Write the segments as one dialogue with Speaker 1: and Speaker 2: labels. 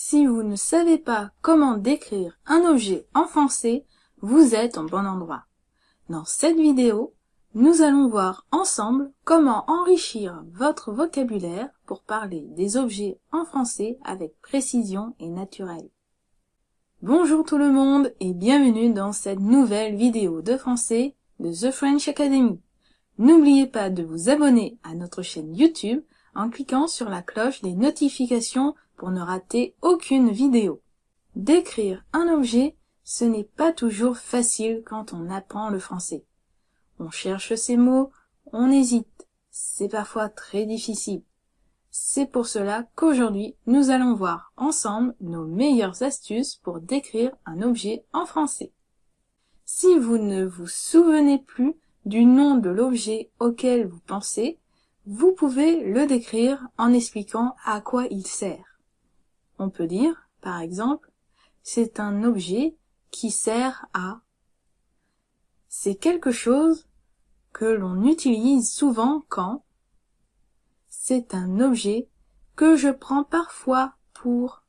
Speaker 1: Si vous ne savez pas comment décrire un objet en français, vous êtes au bon endroit. Dans cette vidéo, nous allons voir ensemble comment enrichir votre vocabulaire pour parler des objets en français avec précision et naturel. Bonjour tout le monde et bienvenue dans cette nouvelle vidéo de français de The French Academy. N'oubliez pas de vous abonner à notre chaîne YouTube en cliquant sur la cloche des notifications pour ne rater aucune vidéo. Décrire un objet, ce n'est pas toujours facile quand on apprend le français. On cherche ses mots, on hésite, c'est parfois très difficile. C'est pour cela qu'aujourd'hui, nous allons voir ensemble nos meilleures astuces pour décrire un objet en français. Si vous ne vous souvenez plus du nom de l'objet auquel vous pensez, vous pouvez le décrire en expliquant à quoi il sert. On peut dire, par exemple, c'est un objet qui sert à... C'est quelque chose que l'on utilise souvent quand... C'est un objet que je prends parfois pour...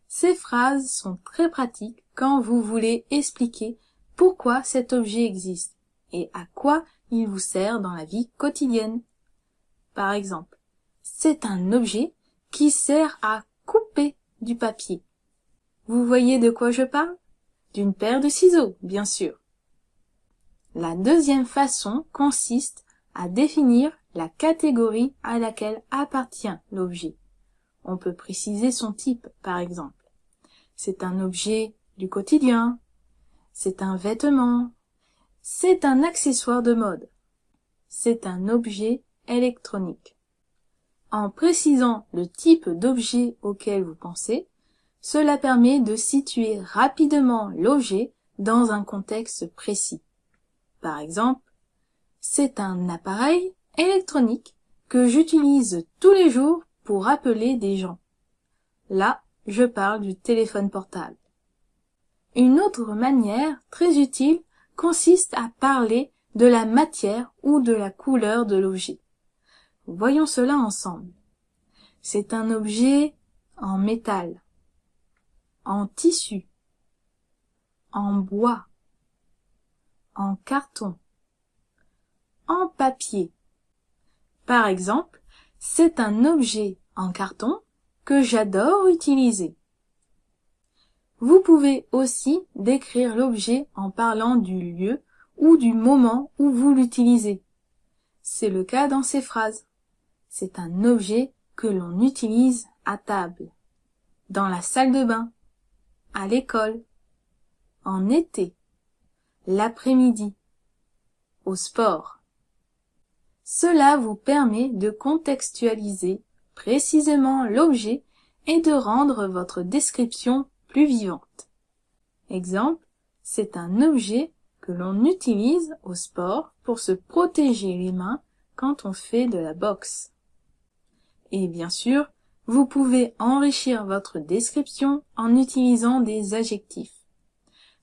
Speaker 1: Ces phrases sont très pratiques quand vous voulez expliquer pourquoi cet objet existe et à quoi il vous sert dans la vie quotidienne. Par exemple, c'est un objet qui sert à couper du papier. Vous voyez de quoi je parle? D'une paire de ciseaux, bien sûr. La deuxième façon consiste à définir la catégorie à laquelle appartient l'objet. On peut préciser son type, par exemple. C'est un objet du quotidien, c'est un vêtement, c'est un accessoire de mode, c'est un objet électronique. En précisant le type d'objet auquel vous pensez, cela permet de situer rapidement l'objet dans un contexte précis. Par exemple, c'est un appareil électronique que j'utilise tous les jours pour appeler des gens. Là, je parle du téléphone portable. Une autre manière très utile consiste à parler de la matière ou de la couleur de l'objet. Voyons cela ensemble. C'est un objet en métal, en tissu, en bois, en carton, en papier. Par exemple, c'est un objet en carton que j'adore utiliser. Vous pouvez aussi décrire l'objet en parlant du lieu ou du moment où vous l'utilisez. C'est le cas dans ces phrases. C'est un objet que l'on utilise à table, dans la salle de bain, à l'école, en été, l'après-midi, au sport. Cela vous permet de contextualiser précisément l'objet et de rendre votre description plus vivante. Exemple, c'est un objet que l'on utilise au sport pour se protéger les mains quand on fait de la boxe. Et bien sûr, vous pouvez enrichir votre description en utilisant des adjectifs.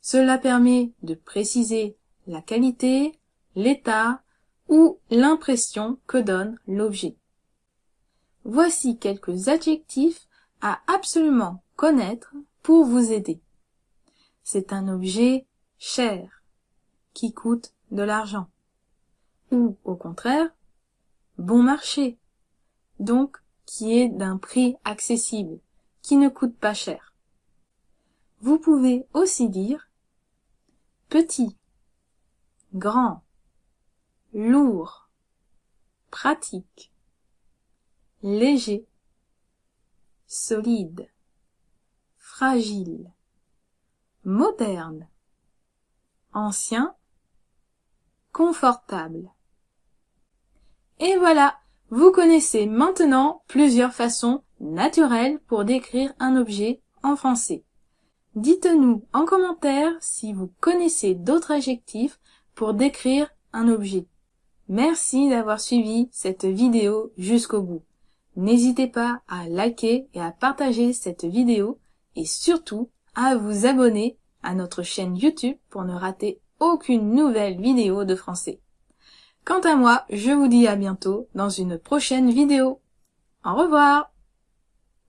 Speaker 1: Cela permet de préciser la qualité, l'état ou l'impression que donne l'objet. Voici quelques adjectifs à absolument connaître pour vous aider. C'est un objet cher, qui coûte de l'argent. Ou au contraire, bon marché, donc qui est d'un prix accessible, qui ne coûte pas cher. Vous pouvez aussi dire petit, grand, lourd, pratique, léger, solide, fragile, moderne, ancien, confortable. Et voilà, vous connaissez maintenant plusieurs façons naturelles pour décrire un objet en français. Dites-nous en commentaire si vous connaissez d'autres adjectifs pour décrire un objet. Merci d'avoir suivi cette vidéo jusqu'au bout. N'hésitez pas à liker et à partager cette vidéo et surtout à vous abonner à notre chaîne YouTube pour ne rater aucune nouvelle vidéo de français. Quant à moi, je vous dis à bientôt dans une prochaine vidéo. Au revoir!